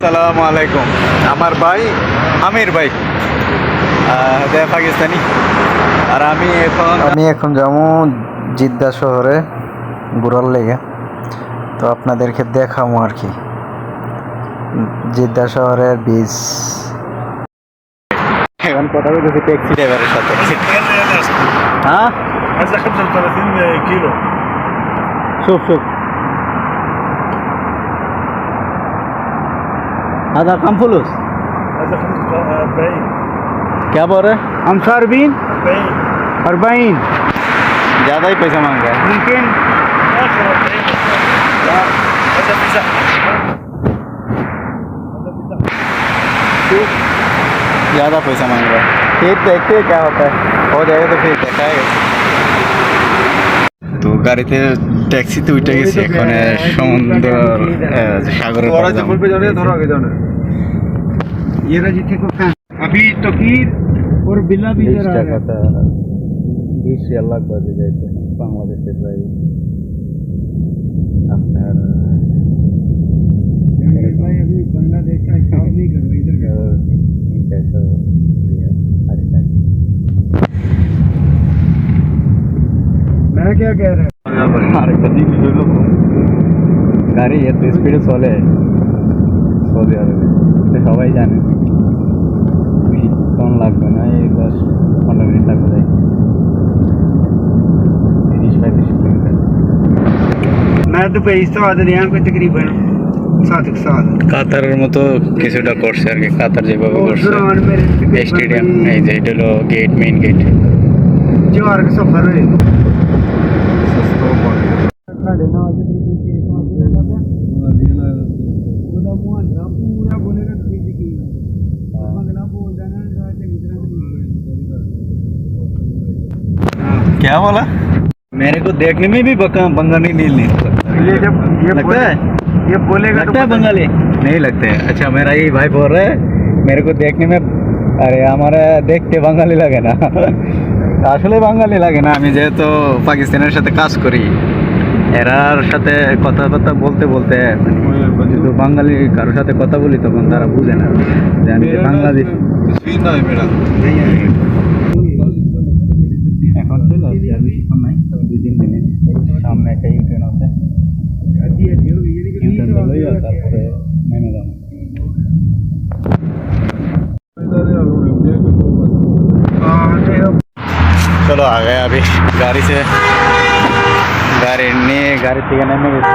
আসসালামু আলাইকুম। আমার ভাই আমির ভাই পাকিস্তানি। আর আমি এখন যাবো জিদ্দা শহরে ঘোরার লেগে। তো আপনাদেরকে দেখাবো আর কি জিদ্দা শহরের বীজ। এখন কথা বলতেছি ট্যাক্সি ড্রাইভারের সাথে। হ্যাঁ عايزة 35 كيلو. شوف هذا كم فلوس؟ عايزة 45. क्या बोल रहे? 45 40 ज़्यादा ही पैसा मांग रहा है। ممكن آخر 40. لا هذا مزاح. ज़्यादा पैसा मांग रहा है। फिर देखते हैं क्या होता है, हो जाएगा तो फिर देखाएगा। তো গাড়িতে ট্যাক্সিতে উঠে গেছি, এখন সমুদ্র সাগরের পাড়ে যাবো। अभी तकीर और बिला भी 20 টাকাটা 20 রিয়াল লাগবে যে যাইতে বাংলাদেশে প্রায় আপনার भाई अभी बांग्लादेश का हिसाब नहीं करो इधर का 300 রিয়াল আর টাকা। मैं क्या कह रहा আরেকটা জিনিস হলো গাড়ি এত স্পিডে চলে সৌদি আরবে, তো সবাই জানে বেশিক্ষণ লাগবে না, এই 10-15 মিনিট লাগবে যাই 30-35 কিলোমিটার। मैं तो भेजता हूँ यहाँ को तकरीबन 7 साल কাতারের মতো কিছুটা করছে আর কি। কাতার যেভাবে করছে স্টেডিয়াম, এই যে এটা হলো গেট, মেইন গেট। जोर का सफर है क्या बोला? मेरे को देखने में भी बंगाली नहीं लगता। ये जब लगता है? ये बोलेगा लगता है बंगाली? नहीं लगते हैं। अच्छा, मेरा ये भाई बोल रहा है मेरे को देखने में, अरे हमारा देखते বাঙালি লাগে না। আসলে বাঙালি লাগে না। আমি যেহেতু পাকিস্তানের সাথে কাজ করি, এরার সাথে কথাবার্তা বলতে বলতে যদি বাঙালি কারোর সাথে কথা বলি তখন তারা বুঝে না যে আমি যে বাংলাদেশ। এখন চলে আসছি, আর বেশিক্ষণ নাই, 2-3 মিনিট। সামনে একটা ইউটার্ন আছে, ইউটার্নটা লইয়া তারপরে নেমে যাবো। चलो आ गए अभी गाड़ी से, गाड़ी থেকে নেমে গেছি।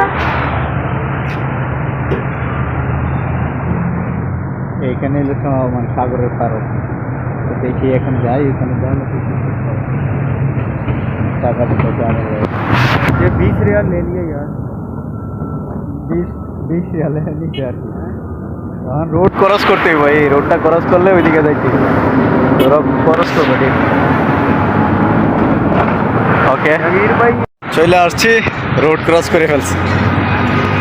এখানে মানে সাগরের পার, তো দেখি এখন যাই, এখানে যাই টাকা দিতে जाने ये 20 रियाल ले लिए यार, 20 रियाल है नीचे আর কি। हाँ, रोड क्रॉस করতে ভাই, রোডটা ক্রস করলে ওইদিকে যাইতে রোড ক্রস করবে। ঠিক, ওকে আমির ভাই চলে আসছি, রোড ক্রস করে ফেলছি।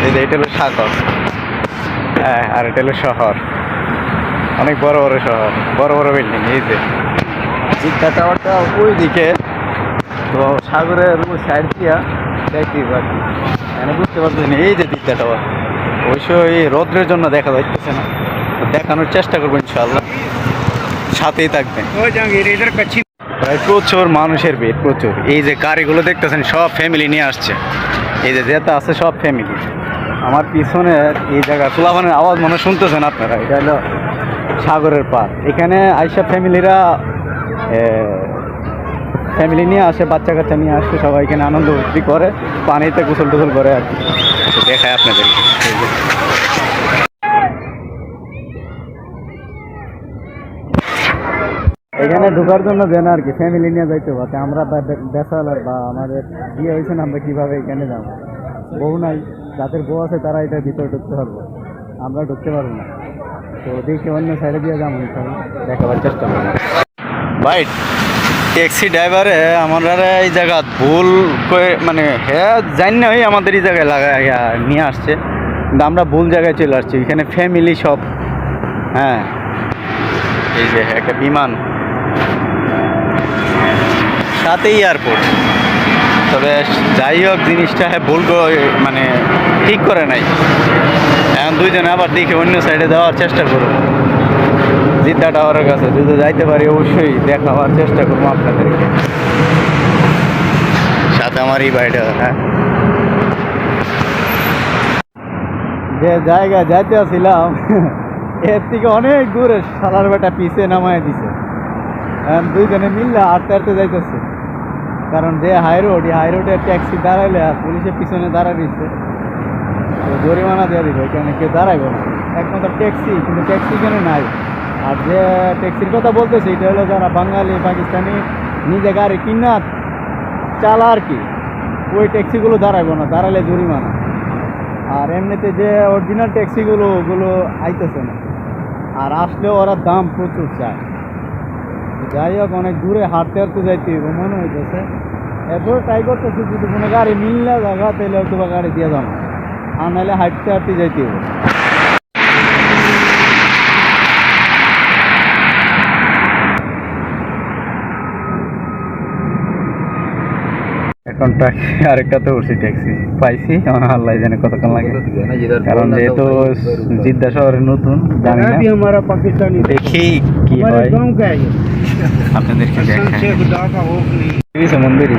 এই যে এটা হলো সাগর, হ্যাঁ, আর এটা হলো শহর, অনেক বড় বড় শহর, বড় বড় বিল্ডিং। এই যে জিদ্দা টাওয়ারটা ওই দিকে, তো সাগরের ওই সাইড দিয়া দেখি বাকি মানে বুঝতে পারতেছি না। এই যে জিদ্দা টাওয়ার, অবশ্যই রোদ্রের জন্য দেখা যাচ্ছে না, তো দেখানোর চেষ্টা করবো ইনশাআল্লাহ, সাথেই থাকবেন। इधर कच्ची প্রায় প্রচুর মানুষের ভিড়, প্রচুর। এই যে গাড়িগুলো দেখতেছেন সব ফ্যামিলি নিয়ে আসছে, এই যে যেটা আছে সব ফ্যামিলি। আমার পিছনে এই জায়গা পোলাপানের আওয়াজ মনে শুনতেছেন আপনারা, এটা হলো সাগরের পার। এখানে আইসা ফ্যামিলিরা ফ্যামিলি নিয়ে আসে, বাচ্চা কাচ্চা নিয়ে আসে, সবাই এখানে আনন্দ ভর্তি করে, পানিতে গোসল টোসল করে আর কি। তো দেখায় আপনাদেরকে। এখানে ঢোকার জন্য দেন আর কি, ফ্যামিলি নিয়ে যাইতে পারছে। আমরা ব্যাচেলর বা আমাদের বিয়ে হয়েছে না, আমরা কীভাবে এখানে যাবো? বউ নাই, যাদের বউ আছে তারা এটা ভিতরে ঢুকতে পারবো, আমরা ঢুকতে পারবো না। তো দেখি অন্য সাইডে দিয়ে যাবো, দেখাবার চেষ্টা করবো। ভাই ট্যাক্সি ড্রাইভারে আমরা এই জায়গা ভুল করে, মানে হ্যাঁ জানি না, ওই আমাদের এই জায়গায় নিয়ে আসছে, কিন্তু আমরা ভুল জায়গায় চলে আসছি। এখানে ফ্যামিলি সব, হ্যাঁ, এই যে একটা বিমান, সাথে এয়ারপোর্ট, তবে যাই হোক জিনিসটা ভুল মানে ঠিক করে নাই। এখন দুইজনে আবার দেখে অন্য সাইডে যাওয়ার চেষ্টা করবো, জিদ্দা টাওয়ারের কাছে যদি যাইতে পারি অবশ্যই দেখাবার চেষ্টা করবো আপনাদেরকে, সাথে আমার এই বাড়িটা। হ্যাঁ, যে জায়গা যাইতে আসছিলাম এর থেকে অনেক দূরে সালার বেটা পিছিয়ে নামায় দিছে। দুইজনে মিললে হাঁটতে হাঁটতে যাইতেছে, কারণ যে হাই রোড, এই হাই রোডে ট্যাক্সি দাঁড়াইলে পুলিশের পিছনে দাঁড়ায় দিচ্ছে, তো জরিমানা দিয়ে দিবে, এখানে কেউ দাঁড়াইব না। একমাত্র ট্যাক্সি, কিন্তু ট্যাক্সি এখানে নাই। আর যে ট্যাক্সির কথা বলতেছে এটা হলো যারা বাঙালি পাকিস্তানি নিজে গাড়ি কিনা চালা আর কি, ওই ট্যাক্সিগুলো দাঁড়াইব না, দাঁড়ালে জরিমানা। আর এমনিতে যে অরিজিনাল ট্যাক্সিগুলো ওগুলো আইতেছে না, আর আসলেও ওরা দাম প্রচুর চায়। যাই হোক, অনেক দূরে হাঁটতে হাঁটতে যাইতে মনে হইতেছে। এরপর ট্রাই করতেছি যদি কোনো গাড়ি মিললে জায়গা তাহলে হয়তো বা গাড়ি দিয়ে যাবো, আর নাহলে হাঁটতে হাঁটতে যাইতে হবে। এখন ট্যাক্সি আরেকটা তো উঠছি, ট্যাক্সি পাইছি, আমার আল্লাহ জানে কতক্ষণ লাগে, কারণ যেহেতু জিদ্দা শহরে নতুন, জানি না, দেখি কি হয় আপনাদেরকে দেখাই। मंदिर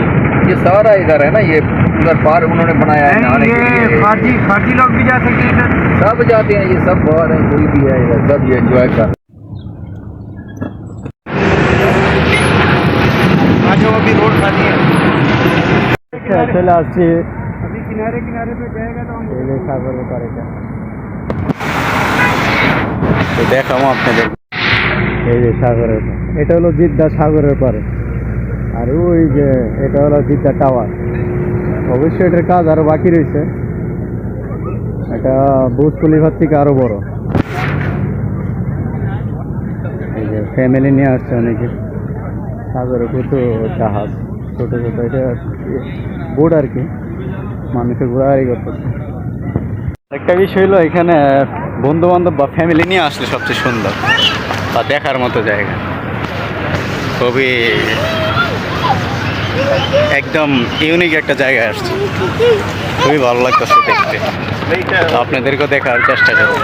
ये सारा इधर है ना, ये उधर पार उन्होंने बनाया है नहाने के लिए। फर्जी लोग भी जा सकते हैं सर। सब जाते हैं, ये सब बाहर है, कोई भी है इधर, सब ये एंजॉय कर। आज अभी रोड खाली है, চলে আসছি। अभी किनारे किनारे पे जाएगा तो हम এই যে সাগরের পাড়, এটা তো দেখাবো আপনাদের। এই যে সাগরের পাড়, এটা হলো জিদ্দা সাগরের পাড়ে, আর ওই যে এটা হলো জিদ্দা টাওয়ার। অবশ্যই এটার কাজ আরো বাকি রয়েছে, এটা বুর্জ খলিফার থেকে আরো বড়। এই যে ফ্যামিলি নিয়ে আসছে অনেকে, সাগরে প্রচুর জাহাজ, ছোটো ছোটো, এটা বোট আর কি, মানুষের ঘোরাঘুরি করতেছে। একটা বিষয় হলো এখানে বন্ধু বান্ধব বা ফ্যামিলি নিয়ে আসলে সবচেয়ে সুন্দর বা দেখার মতো জায়গা, খুবই একদম ইউনিক একটা জায়গায় আসছে, খুবই ভালো লাগতেছে দেখতে। আপনাদেরকেও দেখার চেষ্টা করব।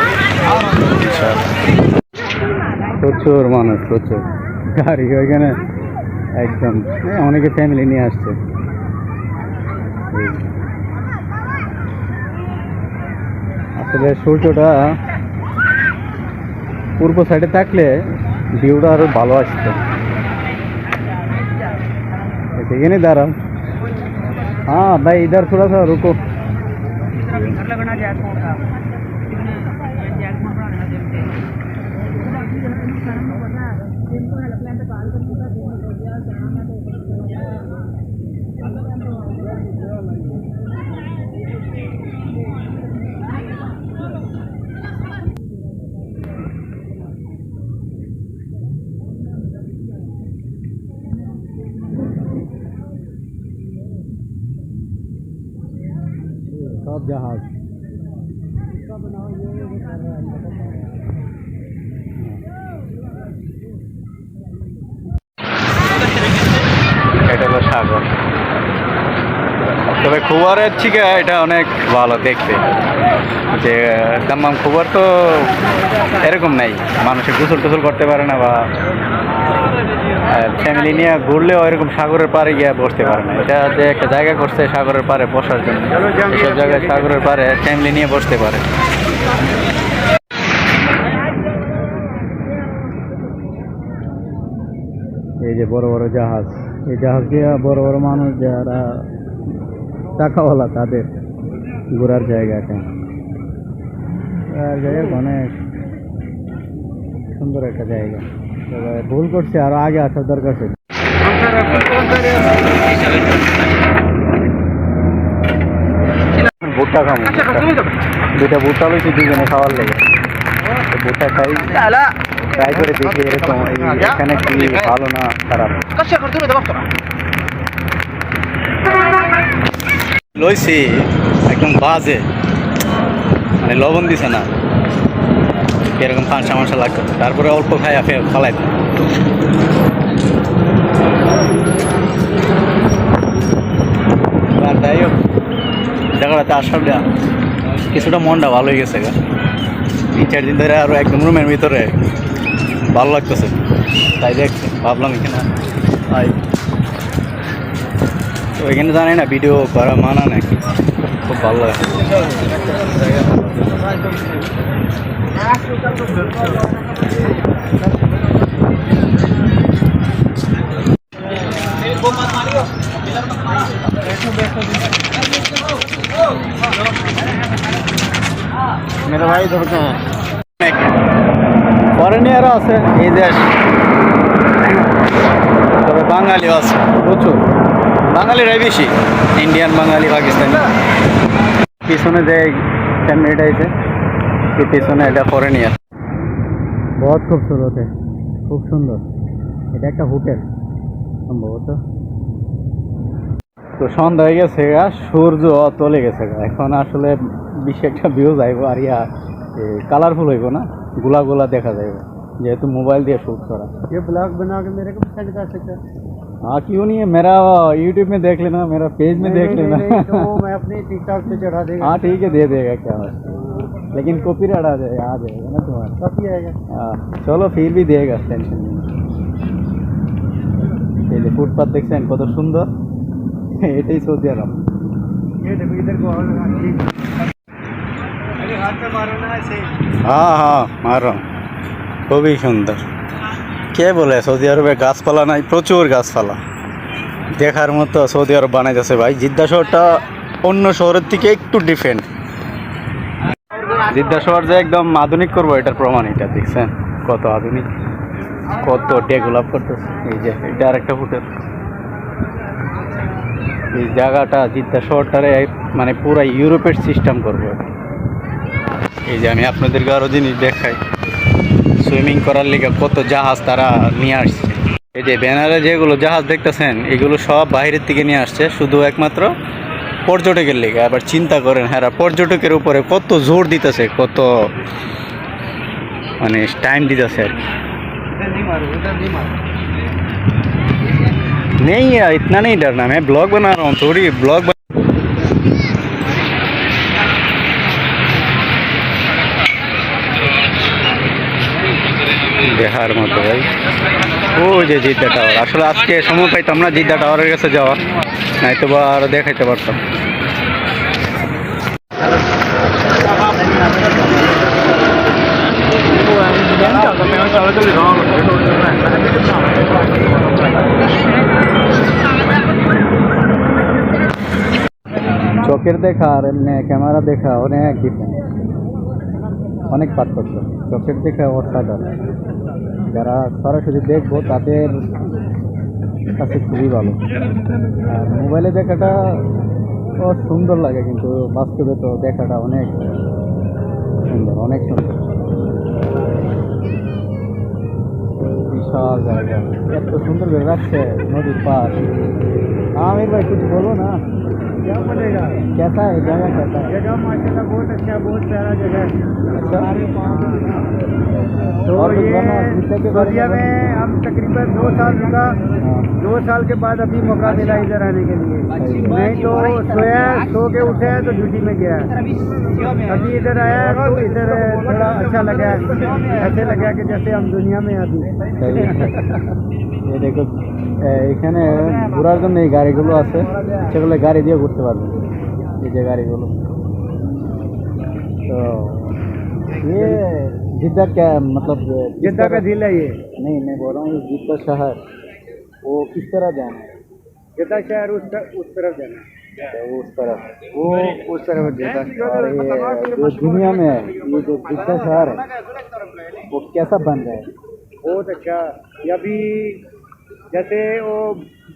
প্রচুর মানুষ, প্রচুর গাড়ি ওইখানে, একদম অনেকে ফ্যামিলি নিয়ে আসছে। আসলে সূর্যটা পূর্ব সাইডে থাকলে ভিউটা আরো ভালো আসতো। এখানে দাঁড়াও। हाँ भाई, इधर थोड़ा सा रुको। सब जहाज এটা হলো সাগর। তবে খুবরের থেকে এটা অনেক ভালো দেখতে, যে দাম্মাম খুবর তো এরকম নাই, মানুষে গোসল টোসল করতে পারে না, বা ফ্যামিলি নিয়ে ঘুরলেও এরকম সাগরের পাড়ে গিয়ে বসতে পারে না। এটা যে একটা জায়গা করছে সাগরের পাড়ে বসার জন্য, সব জায়গায় সাগরের পাড়ে ফ্যামিলি নিয়ে বসতে পারে। এই যে বড় বড় জাহাজ, এই জাহাজ দিয়ে বড় বড় মানুষ যারা টাকাওয়ালা তাদের ঘোরার জায়গাটা, যাই হোক অনেক সুন্দর একটা জায়গা। তবে ভুল করছে, আরো আগে আসার দরকার ছিল। ভুট্টা খাবো, দুটা ভুট্টা লইছি দুজনে খাওয়ার লেগে, ভুট্টা খাই, ট্রাই করে দেখি এরকম এখানে কি ভালো না খারাপ। লইছি একদম বাজে, মানে লবণ দিছে না, এরকম পাঁচটা মাংসা লাগতো, তারপরে অল্প খাইয়া ফালাই। আর যাই হোক জায়গাটাতে আসলে কিছুটা মনটা ভালো হয়ে গেছে গা 3-4 দিন ধরে আরও একদম রুমের ভিতরে ভালো লাগতেছে তাই দেখছি ভাবলাম এখানে তো এখানে জানি না ভিডিও করা মানা নাকি খুব ভালো লাগে मेरा भाई इधर का है ফরেনিয়ারও আছে এই দেশ তবে বাঙালিও আছে প্রচুর বাঙালিরাই বেশি ইন্ডিয়ান বাঙালি পাকিস্তানি পিছনে যে ফ্যামিলিটা আছে এই পিছনে এটা ফরেনিয়ার বহুত খুবসুরত খুব সুন্দর এটা একটা হোটেল সম্ভবত তো সন্ধ্যা হয়ে গেছে সূর্য চলে গেছে এখন আসলে বেশি একটা ভিউ যাইব আর কালারফুল হইব না গোলা গোলা দেখা যাইব যেহেতু মোবাइल दिया शूट करा ये ब्लॉग बना के मेरे को भी सेंड कर सकते हैं हाँ क्यों नहीं है मेरा यूट्यूब में देख लेना मेरा पेज में देख लेना तो मैं अपने टिकटॉक पे चढ़ा देगा हाँ ठीक है दे देगा क्या बात लेकिन कॉपीराइट आ जाएगा ना तुम्हारा कॉपी आएगा हाँ चलो फिर भी देगा टेंशन नहीं फुटपाथ দেখছেন কত সুন্দর এটাই সৌদি আরব ये देखो इधर को और अरे हाथ पे मारो ना ऐसे हाँ हाँ मारो খুবই সুন্দর কে বলে সৌদি আরবে গাছপালা নাই প্রচুর গাছপালা দেখার মতো সৌদি আরব বানাইতেছে ভাই জিদ্দা শহরটা অন্য শহরের থেকে একটু ডিফারেন্ট জিদ্দা শহর যে একদম আধুনিক করবো এটার প্রমাণ এটা দেখছেন কত আধুনিক কত ডেভেলপ করতেছে এই যে এটা আর একটা হোটেল এই জায়গাটা জিদ্দা শহরটারে মানে পুরো ইউরোপের সিস্টেম করবো এই যে আমি আপনাদেরকে আরও জিনিস দেখাই সুইমিং করার লিগে কত জাহাজ তারা নিয়ে আসছে এই যে ব্যানারে যেগুলো জাহাজ দেখতেছেন এগুলো সব বাইরের থেকে নিয়ে আসছে শুধু একমাত্র পর্যটকের লিগে আবার চিন্তা করেন হ্যাঁ পর্যটকের উপরে কত জোর দিতেছে কত মানে টাইম দিতেছে আর इधर नहीं मारो इधर नहीं मारो नहीं यार इतना नहीं डरना मैं ब्लॉग बना रहा हूँ थोड़ी ब्लॉग দেখার মতো ভাই ও যে জিদ্দা টাওয়ার আসলে আজকে সময় পাইতাম না জিদ্দা টাওয়ারের কাছে যাওয়া নয়তো বা আরও দেখাইতে পারতাম চোখের দেখা আর এমনি ক্যামেরা দেখা অনেক ডিফারেন্ট অনেক পার্থক্য চোখের দেখা অসাধারণ যারা সরাসরি দেখবো তাদের কাছে খুবই ভালো আর মোবাইলে দেখাটা সুন্দর লাগে কিন্তু বাস্তবে তো দেখাটা অনেক সুন্দর অনেক সুন্দর বিশাল জায়গা এত সুন্দর করে রাখছে নদীর পার आमिर भाई कुछ बोलो ना क्या बनेगा कैसा है जगह कैसा है जगह माशाल्लाह बहुत अच्छा बहुत प्यारा जगह है अच्छा तो और कुछ ये बोलना है? जिद्दा के बारे सऊदीया में में हम तकरीबन 2 साल रुका हाँ 2 साल के बाद अभी मौका मिला इधर आने के लिए नहीं तो सोया सो के उठे तो ड्यूटी में गया अभी इधर आया तो इधर थोड़ा अच्छा लगा ऐसे लगा कि जैसे हम दुनिया में अभी सही है। ये देखो এখানে ঘোরার জন্য এই গাড়িগুলো আছে সেগুলো গাড়ি দিয়ে ঘুরতে পারবেন এই যে গাড়িগুলো तो ये जिद्दा क्या मतलब जिद्दा का जिला ये नहीं मैं बोल रहा हूँ जिद्दा शहर वो किस तरह जाना है जिद्दा शहर उस तरफ जाना तो उस तरफ वो उस तरफ जिद्दा और ये जो दुनिया में है ये जो जिद्दा शहर है वो कैसा बन रहा है बहुत अच्छा ये अभी जैसे वो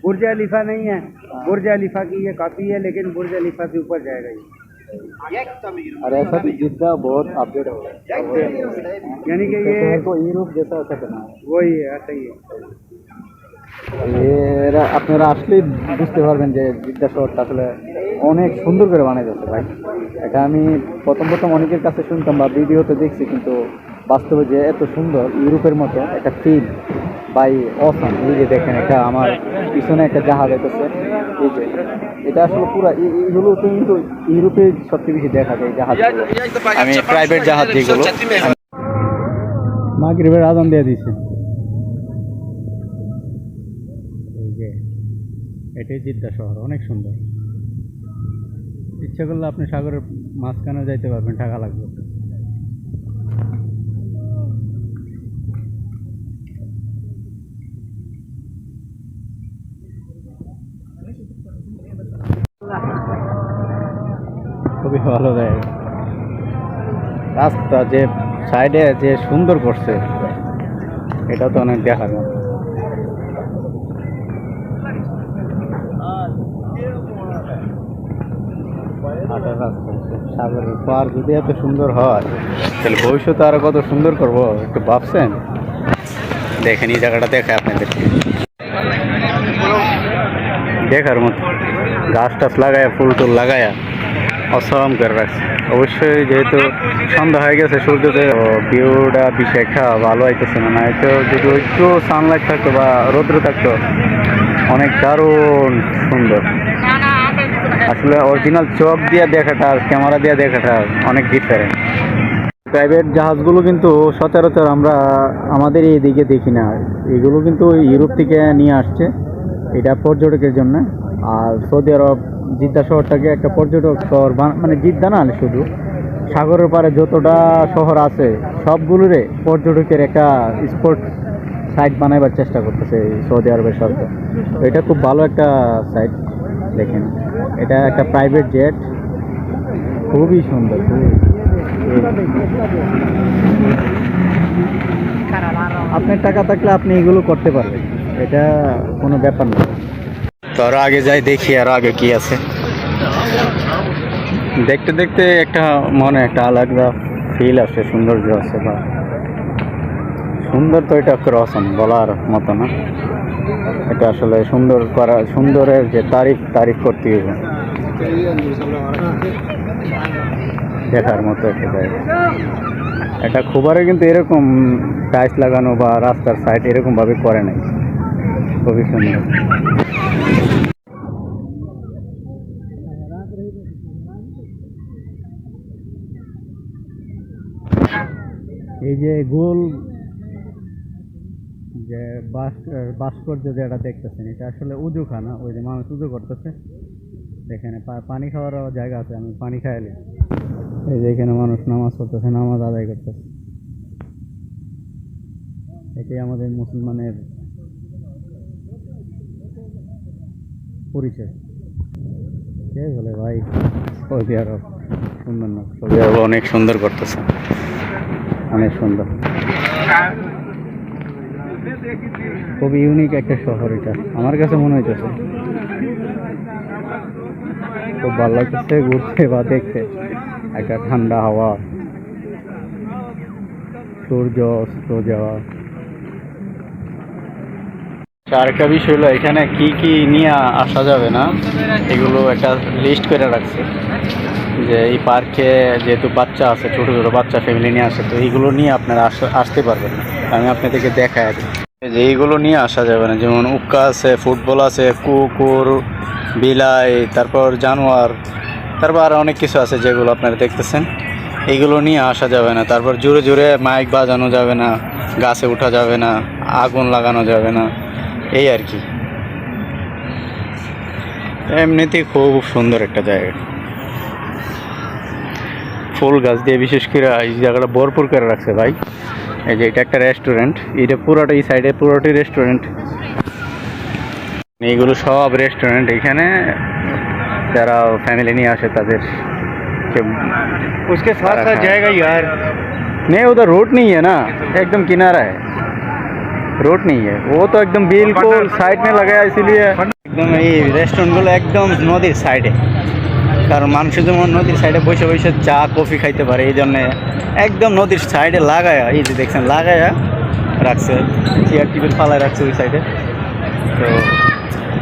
बुर्ज खलीफा नहीं है बुर्ज खलीफा की ये काफ़ी है लेकिन बुर्ज खलीफा से ऊपर जाएगा ये और ऐसा भी जिद्दा बहुत अपडेट हो गया यानी कि ये तो यूरोप जैसा ऐसा बना है वही है ऐसा ही है এরা আপনারা আসলেই বুঝতে পারবেন যে জিদ্দা শহরটা আসলে অনেক সুন্দর করে বানাই যাচ্ছে ভাই এটা আমি প্রথম অনেকের কাছে শুনতাম বা ভিডিওতে দেখছি কিন্তু বাস্তবে যে এত সুন্দর ইউরোপের মতো একটা ফিল বাই অসাম এই যে দেখেন এটা আমার পিছনে একটা জাহাজ আছে এই যে এটা আসলে পুরো এগুলো তো কিন্তু ইউরোপে সবচেয়ে বেশি দেখা যায় জাহাজ। আমি প্রাইভেট জাহাজ যেগুলো। মাগরিবের আজান দিয়ে দিছে। এই যে এটাই জিদ্দা শহর, অনেক সুন্দর। ইচ্ছা করলে আপনি সাগরের মাঝখানে যাইতে পারবেন, টাকা লাগবে। খুবই ভালো জায়গা। রাস্তা যে সাইডে যে সুন্দর করছে, এটা তো অনেক দেখার মতো। হাঁটার রাস্তা, সাগরের পার যদি এত সুন্দর হয় তাহলে ভবিষ্যতে আরো কত সুন্দর করবো, একটু ভাবছেন? দেখেন এই জায়গাটা দেখে আপনাদেরকে দেখার মতো। গাছ টাছ লাগায়া, ফুল টুল লাগায়া অসম করে রাখছে। অবশ্যই যেহেতু সন্ধ্যা হয়ে গেছে, সূর্যোদয়, ভিউটা বেশি একটা ভালো হইতেছে না। না হয়তো যদি একটু সানলাইট থাকতো বা রৌদ্র থাকতো, অনেক দারুণ সুন্দর। আসলে অরিজিনাল চোখ দিয়ে দেখাটা আর ক্যামেরা দিয়ে দেখাটা অনেক ডিফারেন্ট। প্রাইভেট জাহাজগুলো কিন্তু সচরাচর আমরা আমাদের এইদিকে দেখি না। এগুলো কিন্তু ইউরোপ থেকে নিয়ে আসছে, এটা পর্যটকের জন্য। আর সৌদি আরব জিদ্দা শহরটাকে একটা পর্যটক শহর মানে জিদ্দা না, শুধু সাগরের পাড়ে যতটা শহর আছে সবগুলোরে পর্যটকের একটা স্পট সাইট বানাবার চেষ্টা করতেছে এই সৌদি আরবের সরকার। তো এটা খুব ভালো একটা সাইট। দেখেন, এটা একটা প্রাইভেট জেট, খুবই সুন্দর। আপনার টাকা থাকলে আপনি এগুলো করতে পারবেন, এটা কোনো ব্যাপার না। তো আরো আগে যাই, দেখি আরো আগে কি আছে। দেখতে দেখতে একটা মনে একটা আলাদা ফিল আসে, সৌন্দর্য আছে বা সুন্দর। তো এটা অসম বলার মতো না। এটা আসলে সুন্দর করা, সুন্দরের যে তারিফ করতে হবে। দেখার মতো একটা জায়গা। এটা খুবারে কিন্তু এরকম টাইলস লাগানো বা রাস্তার সাইড এরকম ভাবে করে নাই, খুবই সুন্দর। এই যে গোল যে ভাস্কর্য যেটা দেখতেছেন, এটা আসলে উজুখানা। ওই যে মানুষ উজু করতেছে, এখানে পানি খাওয়ারও জায়গা আছে। আমি পানি খাইলি। এই যে এখানে মানুষ নামাজ পড়তেছে, নামাজ আদায় করতেছে। এটাই আমাদের মুসলমানের পরিচয়। কে বলে ভাই, সৌদি আরব সুন্দর না? সৌদি আরব অনেক সুন্দর করতেছে, অনেক সুন্দর। খুবই ইউনিক একটা শহর এটা, আমার কাছে মনে হইতেছে। খুব ভালো লাগতেছে ঘুরতে বা দেখতে। একটা ঠান্ডা হাওয়া, সূর্য অস্ত যাওয়া। আরেকটা বিষয় হলো, এখানে কি কি নিয়ে আসা যাবে না, এগুলো একটা লিস্ট করে রাখছে। যে এই পার্কে যেহেতু বাচ্চা আছে, ছোটো ছোটো বাচ্চা ফ্যামিলি নিয়ে আসে, তো এইগুলো নিয়ে আপনারা আসতে পারবেন না। আমি আপনাদেরকে দেখাই যে এইগুলো নিয়ে আসা যাবে না। যেমন উক্কা আছে, ফুটবল আছে, কুকুর, বিলাই, তারপর জানোয়ার, তারপর আরও অনেক কিছু আছে যেগুলো আপনারা দেখতেছেন। এইগুলো নিয়ে আসা যাবে না। তারপর জোরে জোরে মাইক বাজানো যাবে না, গাছে ওঠা যাবে না, আগুন লাগানো যাবে না, এই আর কি। এমনিতেই খুব সুন্দর একটা জায়গা, ফুল গাছ দিয়ে বিশেষ করে এই জায়গাটা ভরপুর করে রাখছে ভাই। এই যে এটা একটা রেস্টুরেন্ট, এটা পুরোটা এই সাইডে পুরোটাই রেস্টুরেন্ট। এইগুলো সব রেস্টুরেন্ট। এখানে যারা फैमिली नहीं आते तादेर उसके साथ साथ जाएगा यार। नहीं, उधर रोड नहीं है ना, एकदम किनारा है, रोड नहीं है। वो तो एकदम बिल्कुल साइड में लगाया, इसीलिए एकदम ये रेस्टुरेंट गुलो एकदम नदीर साइडे। কারণ মানুষের যেমন নদীর সাইডে বসে বসে চা কফি খাইতে পারে, এই জন্যে একদম নদীর সাইডে লাগায়া, এই যে দেখছেন লাগায়া রাখছে, চেয়ার টেবিল ফালায় রাখছে ওই সাইডে। তো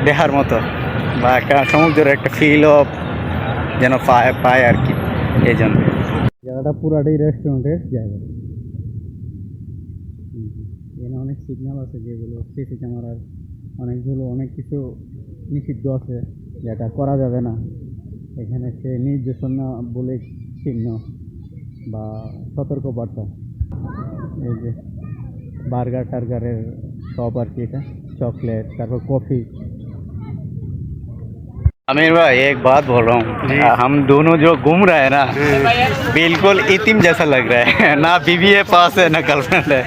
দেখার মতো বা একটা সমুদ্রের একটা ফিল অফ যেন পায় আর কি। এই জন্য জায়গাটা পুরাটাই রেস্টুরেন্টের জায়গা। এখানে অনেক সিগন্যাল আছে, যেগুলো সিসি ক্যামেরার অনেকগুলো অনেক কিছু নিষিদ্ধ আছে। যেটা করা যাবে না। এখানে সে নির্দেশনা বলে চিহ্ন বা সতর্কবার্তা, এই যে বার্গার টার্গারের শপ আর কি, এটা চকলেট, তারপর কফি। आमिर भाई एक बात बोल रहा हूँ, हम दोनों जो घूम रहे हैं ना, बिल्कुल यतीम जैसा लग रहा है। ना बीवी है पास है ना गर्लफ्रेंड है,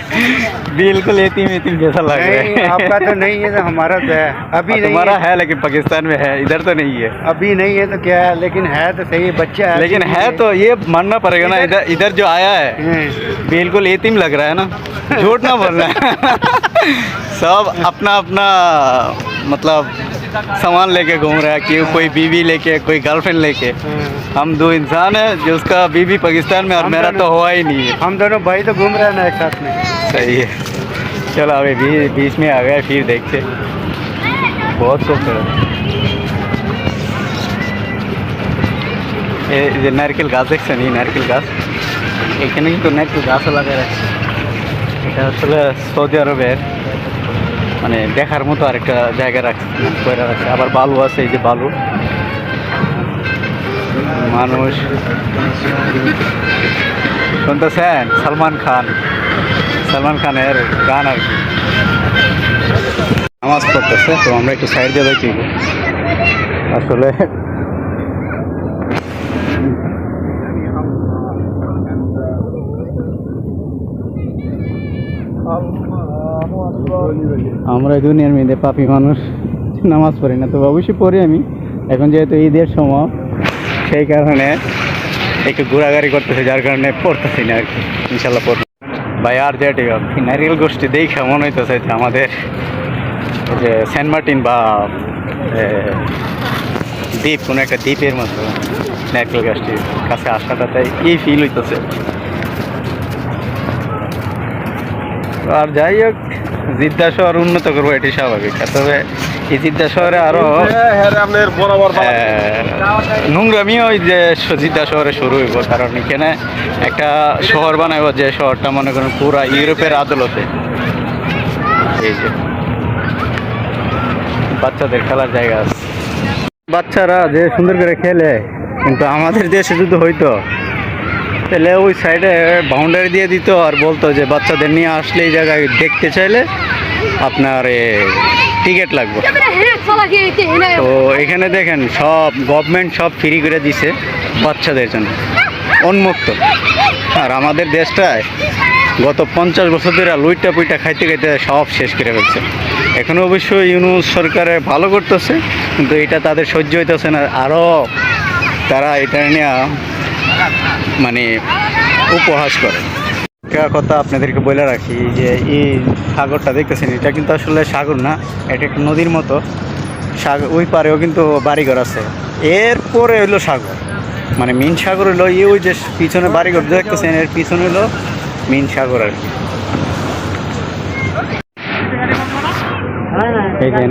बिल्कुल यतीम जैसा लग रहा नहीं, है। आपका तो नहीं है तो हमारा तो है। अभी नहीं तुम्हारा है, है लेकिन पाकिस्तान में है, इधर तो नहीं है। अभी नहीं है तो क्या है, लेकिन है तो सही, बच्चा है। लेकिन है तो ये मानना पड़ेगा ना, इधर इधर जो आया है बिल्कुल यतीम लग रहा है ना, झूठ ना बोलना है। सब अपना अपना मतलब सामान लेके घूम रहा है, कि कोई बीवी लेके, कोई गर्लफ्रेंड लेके। हम दो इंसान है जो उसका बीवी पाकिस्तान में और हम मेरा तो दोनों- हुआ ही नहीं है। हम दोनों भाई तो घूम रहे हैं ना एक साथ में। सही है। चलो अभी बीच में आ गए, फिर देखते। बहुत खूबसूरत ये नारकेल गाছ দেখছেন, এই নারকেল গাছ, এখানে কিন্তু নারকেল গাছও লাগায় রাখছে। এটা আসলে সৌদি আরবের মানে দেখার মতো আরেকটা জায়গা রাখছে, করে রাখছে। আবার বালু আছে, এই যে বালু, মানুষ শুনতেছেন সালমান খানের গান আর কি, নামাজ পড়তেছে। তো আমরা একটু সাইড দিয়ে দেখি আসলে। আমরা এই দুনিয়ার মধ্যে পাপী মানুষ, নামাজ পড়ি না। তো অবশ্যই পড়ি আমি, এখন যেহেতু ঈদের সময় সেই কারণে একটু ঘোরাঘুরি করতেছে, যার কারণে পড়তেছি না আর কি। ইনশাল্লাহ পড়ব ভাই। আর যেটি নারিয়েল গোষ্ঠী দেখে মনে হইতেছে যে আমাদের যে সেন্ট মার্টিন বা দ্বীপ, কোনো একটা দ্বীপের মতো নারকেল গাছটির কাছে আসাটা, তাই এই ফিল হইতেছে। আর যাই হোক, জিদ্দা শহর উন্নত করবো এটি স্বাভাবিক। তবে এই জিদ্দা শহরে আরো নোংরামি ওই যে জিদ্দা শহরে শুরু হইব, কারণ এখানে একটা শহর বানাইব, যে শহরটা মনে করেন পুরা ইউরোপের আদালতে। এই যে বাচ্চাদের খেলার জায়গা আছে, বাচ্চারা যে সুন্দর করে খেলে। কিন্তু আমাদের দেশে যদি হইতো তাহলে ওই সাইডে বাউন্ডারি দিয়ে দিত আর বলতো যে বাচ্চাদের নিয়ে আসলে এই জায়গায় দেখতে চাইলে আপনার টিকিট লাগবে। তো এখানে দেখেন সব গভর্নমেন্ট সব ফ্রি করে দিছে বাচ্চাদের জন্য, উন্মুক্ত। আর আমাদের দেশটায় গত 50 বছর ধরে লুইটা পুইটা খাইতে খাইতে সব শেষ করে ফেলছে। এখন অবশ্যই ইউনুস সরকারে ভালো করতেছে, কিন্তু এটা তাদের সহ্য হইতেছে না। আরও তারা এটা নিয়ে মানে উপহাস করে। একটা কথা আপনাদেরকে বলে রাখি, যে এই সাগরটা দেখতেছেন, এটা কিন্তু আসলে সাগর না, এটা একটা নদীর মতো। সাগর ওই পারেও কিন্তু বাড়িঘর আছে, এরপরে হইলো সাগর। মানে মেন সাগর হইলো ওই যে পিছনে বাড়িঘর দেখতেছেন, এর পিছনে হইলো মেন সাগর আর কি। এই যে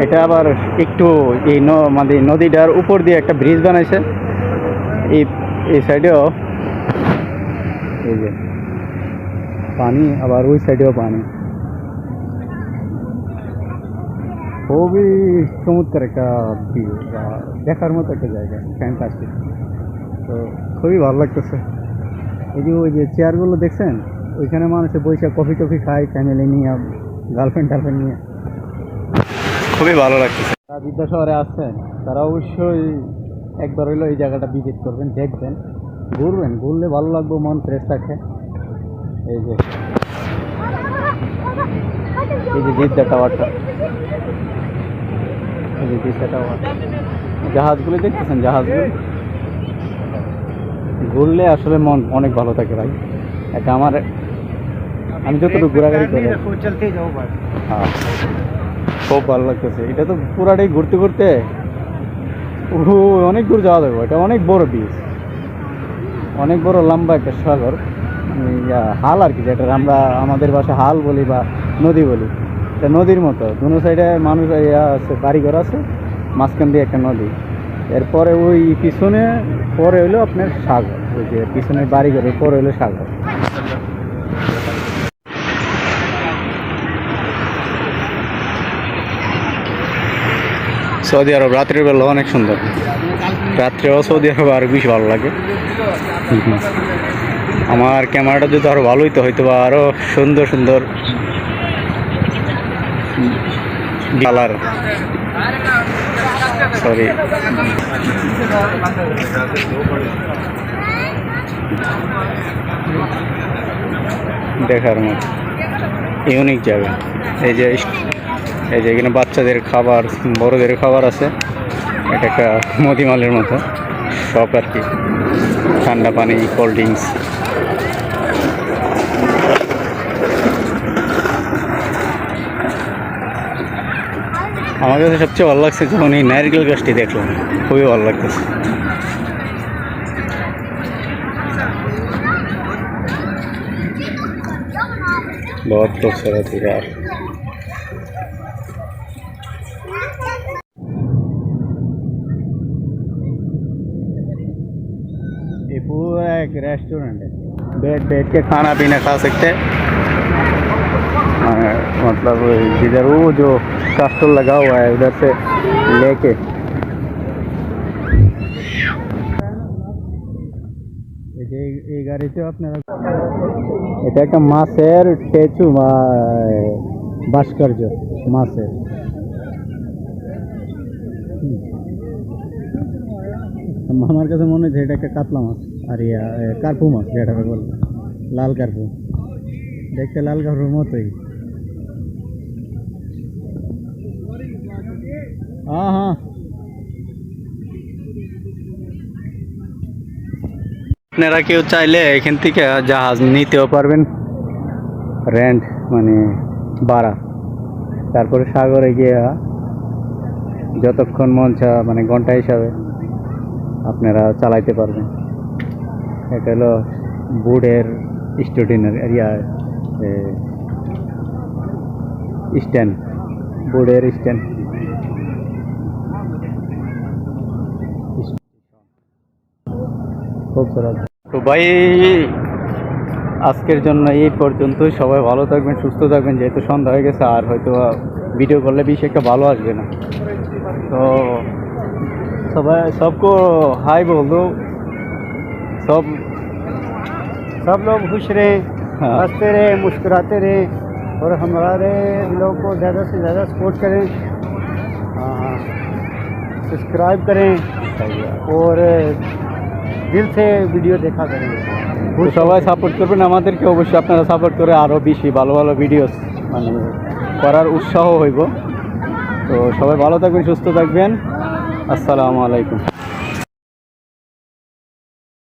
এটা আবার একটু এই মানে নদীটার উপর দিয়ে একটা ব্রিজ বানাইছে। এই সাইডেও এই যে পানি, আবার ওই সাইডেও পানি। খুবই চমৎকার একটা ভিউ, দেখার মতো একটা জায়গা, ফ্যান্টাস্টিক। তো খুবই ভালো লাগতেছে। এই যে ওই যে চেয়ারগুলো দেখছেন, ওইখানে মানুষে বসে কফি টফি খায়, ফ্যামিলি নিয়ে, গার্লফ্রেন্ড নিয়ে। খুবই ভালো লাগতেছে। যারা জিদ্দা শহরে আসছেন তারা অবশ্যই একবার হইলো এই জায়গাটা ভিজিট করবেন, দেখবেন, ঘুরবেন। ঘুরলে ভালো লাগবে, মন ফ্রেশ থাকে। এই যে জিদ্দা টাওয়ারটা, এই যে জিদ্দা টাওয়ার, জাহাজগুলো দেখতেছেন, জাহাজগুলো ঘুরলে আসলে মন অনেক ভালো থাকে ভাই। এটা আমি যতটুকু ঘোরাঘুরি করি, चलते जाओ बस। হ্যাঁ, খুব ভালো লাগতেছে। এটা তো পুরাটাই ঘুরতে ঘুরতে অনেক দূর যাওয়া যাবে। এটা অনেক বড় বিচ, অনেক বড় লম্বা একটা সাগর, হাল আর কি, যেটা আমরা আমাদের ভাষায় হাল বলি বা নদী বলি। এটা নদীর মতো, দুনো সাইডে মানুষ আছে, বাড়িঘর আছে, মাঝখান দিয়ে একটা নদী। এরপরে ওই পিছনে পরে হইলো আপনার সাগর, ওই যে পিছনের বাড়িঘরের পরে হইলো সাগর। সৌদি আরব রাত্রের বেলা অনেক সুন্দর, রাত্রেও সৌদি আরব আরো বেশি ভালো লাগে। আমার ক্যামেরাটা যদি আরো ভালো হইতো হয়তো বা আরো সুন্দর সুন্দর কালার, সরি দেখার মতো ইউনিক জায়গা। এই যে এখানে বাচ্চাদের খাবার, বড়দের খাবার আছে। এটা একটা মুদিমালের মতো শপ আর কি, ঠান্ডা পানি, কোল্ড ড্রিঙ্কস। আমার কাছে সবচেয়ে ভালো লাগছে যখন এই নারকেল গাছটি দেখলাম, খুবই ভালো লাগতেছে। बहुत खूबसूरत यार। ये पूरा एक रेस्टोरेंट है, बैठ के खाना पीना खा सकते हैं। मतलब जिधर वो जो कास्टल लगा हुआ है उधर से लेके এই গাড়িতে আপনারা, এটা একটা মাছের স্ট্যাচু বা ভাস্কর্য মাছের। আমার কাছে মনে হচ্ছে এটা একটা কাতলা মাছ, আর কার্পু মাছ যেটা বলে লাল কার্পু, দেখতে লাল কার্পুর মতোই। হ্যাঁ হ্যাঁ, আপনারা কেউ চাইলে এখান থেকে জাহাজ নিতেও পারবেন, রেন্ট মানে ভাড়া। তারপরে সাগরে গিয়ে যতক্ষণ মন চা মানে ঘন্টা হিসাবে আপনারা চালাইতে পারবেন। এটা হলো বুডের স্টুডেন্টের এরিয়া, স্ট্যান্ড, বুডের স্ট্যান্ড। তো ভাই আজকের জন্য এই পর্যন্তই। সবাই ভালো থাকবেন, সুস্থ থাকবেন। যেহেতু সন্ধ্যা হয়ে গেছে আর হয়তো ভিডিও করলে বেশি একটা ভালো আসবে না, তো সবাই सबको हाय बोल दो। सब लोग खुश रहें, हाँ। हंसते रहें, मुस्कुराते रहें और हमारे लोग को ज़्यादा से ज़्यादा सपोर्ट करें। हाँ, सब्सक्राइब करें और दिल से वीडियो देखा करें। তো সবাই সাপোর্ট করবেন আমাদেরকে, অবশ্যই আপনারা সাপোর্ট করে আরও বেশি ভালো ভালো ভিডিও মানে করার উৎসাহ হইব। তো সবাই ভালো থাকবেন, সুস্থ থাকবেন। আসসালামু আলাইকুম।